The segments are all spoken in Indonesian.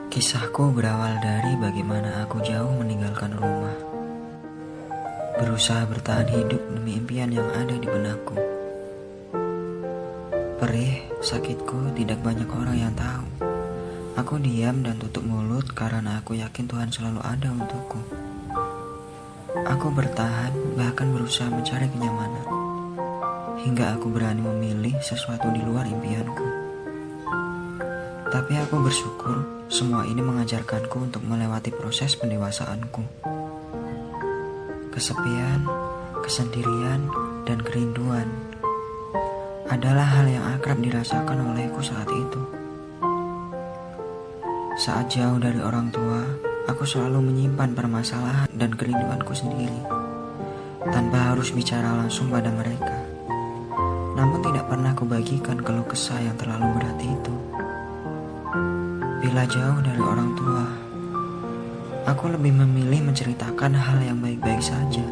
Kisahku berawal dari bagaimana aku jauh meninggalkan rumah, berusaha bertahan hidup demi impian yang ada di benakku. Perih, sakitku tidak banyak orang yang tahu. Aku diam dan tutup mulut karena aku yakin Tuhan selalu ada untukku. Aku bertahan, bahkan berusaha mencari kenyamanan, hingga aku berani memilih sesuatu di luar impianku. Tapi aku bersyukur semua ini mengajarkanku untuk melewati proses pendewasaanku. Kesepian, kesendirian, dan kerinduan adalah hal yang akrab dirasakan olehku saat itu. Saat jauh dari orang tua, aku selalu menyimpan permasalahan dan kerinduanku sendiri, tanpa harus bicara langsung pada mereka. Namun tidak pernah kubagikan keluh kesah yang terlalu berat itu. Bila jauh dari orang tua, aku lebih memilih menceritakan hal yang baik-baik saja.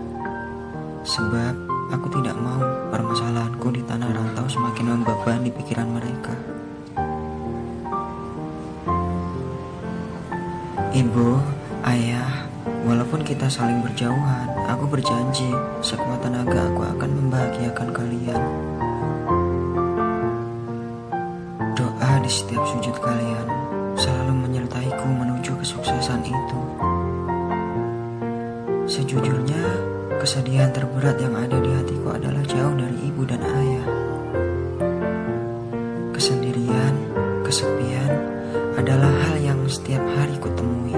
Sebab aku tidak mau permasalahanku di tanah rantau semakin membebani pikiran mereka. Ibu, ayah, walaupun kita saling berjauhan, aku berjanji sekuat tenaga aku akan membahagiakan kalian. Doa di setiap sujud kalian selalu menyertaiku menuju kesuksesan itu. Sejujurnya, kesedihan terberat yang ada di hatiku adalah jauh dari ibu dan ayah. Kesendirian, kesepian adalah hal yang setiap hari ku temui.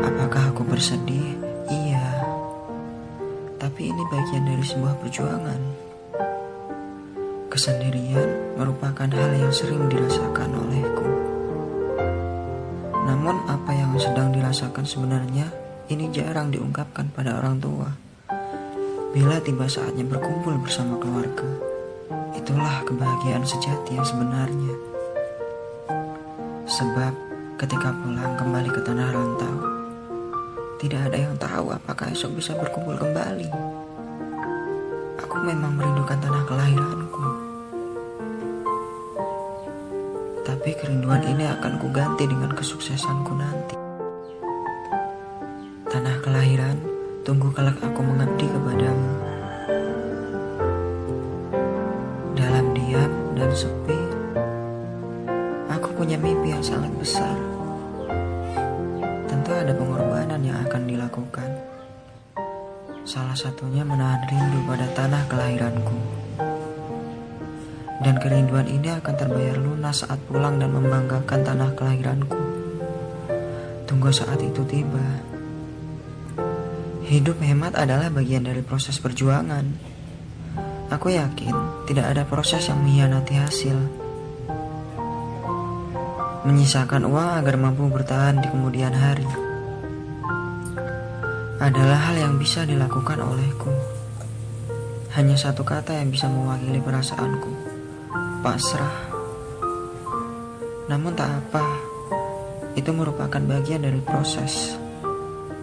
Apakah aku bersedih? Iya. Tapi ini bagian dari sebuah perjuangan. Kesendirian merupakan hal yang sering dirasakan olehku. Namun apa yang sedang dirasakan sebenarnya ini jarang diungkapkan pada orang tua. Bila tiba saatnya berkumpul bersama keluarga, itulah kebahagiaan sejati yang sebenarnya. Sebab ketika pulang kembali ke tanah rantau, tidak ada yang tahu apakah esok bisa berkumpul kembali. Aku memang merindukan tanah kelahiranku. Tapi kerinduan ini akan kuganti dengan kesuksesanku nanti. Tanah kelahiran, tunggu kelak aku mengabdi kepadamu. Dalam diam dan sepi, aku punya mimpi yang sangat besar. Tentu ada pengorbanan yang akan dilakukan. Salah satunya menahan rindu pada tanah kelahiranku. Dan kerinduan ini akan terbayar lunas saat pulang dan membanggakan tanah kelahiranku. Tunggu saat itu tiba. Hidup hemat adalah bagian dari proses perjuangan. Aku yakin tidak ada proses yang mengkhianati hasil. Menyisakan uang agar mampu bertahan di kemudian hari adalah hal yang bisa dilakukan olehku. Hanya satu kata yang bisa mewakili perasaanku: pasrah. Namun tak apa, itu merupakan bagian dari proses.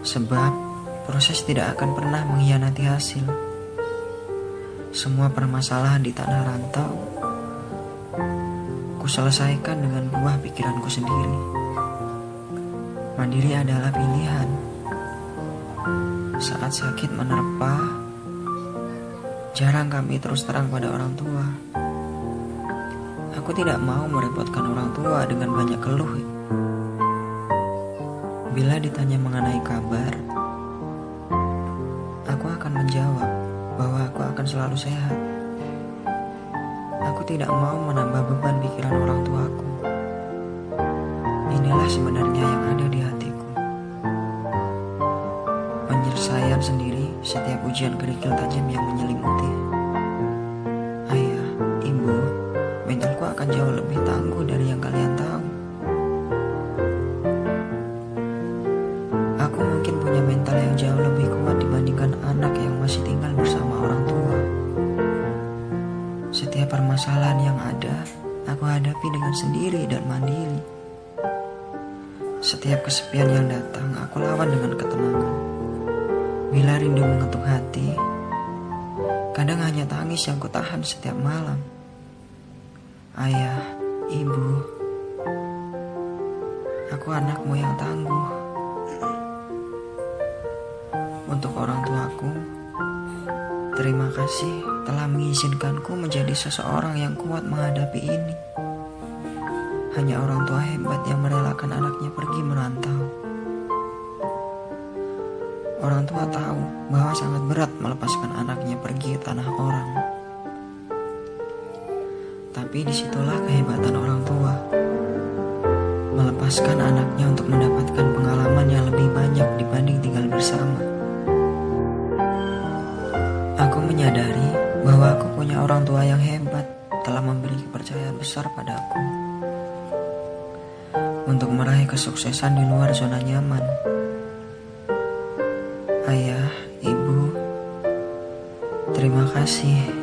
Sebab proses tidak akan pernah mengkhianati hasil. Semua permasalahan di tanah rantau ku selesaikan dengan buah pikiranku sendiri. Mandiri adalah pilihan. Saat sakit menerpa, jarang kami terus terang pada orang tua. Aku tidak mau merepotkan orang tua dengan banyak keluh. Bila ditanya mengenai kabar, aku akan menjawab bahwa aku akan selalu sehat. Aku tidak mau menambah beban pikiran orang tuaku. Inilah sebenarnya yang ada di hatiku. Penyelesaian sendiri setiap ujian kerikil tajam yang menyelimuti. Ayah, ibu, mentalku akan jauh lebih tangguh dari yang kalian tahu. Aku mungkin punya mental yang jauh lebih kuat dibandingkan anak yang masih tinggal bersama orang tua. Setiap permasalahan yang ada, aku hadapi dengan sendiri dan mandiri. Setiap kesepian yang datang, aku lawan dengan ketenangan. Bila rindu mengetuk hati, kadang hanya tangis yang kutahan setiap malam. Ayah, ibu, Aku anakmu yang tangguh. Untuk orang tuaku, terima kasih telah mengizinkanku menjadi seseorang yang kuat menghadapi ini. Hanya orang tua hebat yang merelakan anaknya pergi merantau. Orang tua tahu bahwa sangat berat melepaskan anaknya pergi ke tanah orang. Tapi disitulah kehebatan orang tua. Melepaskan anaknya untuk mendapatkan pengalaman yang lebih banyak dibanding tinggal bersama. Aku menyadari bahwa aku punya orang tua yang hebat, telah memberi kepercayaan besar padaku untuk meraih kesuksesan di luar zona nyaman. Ayah, ibu, terima kasih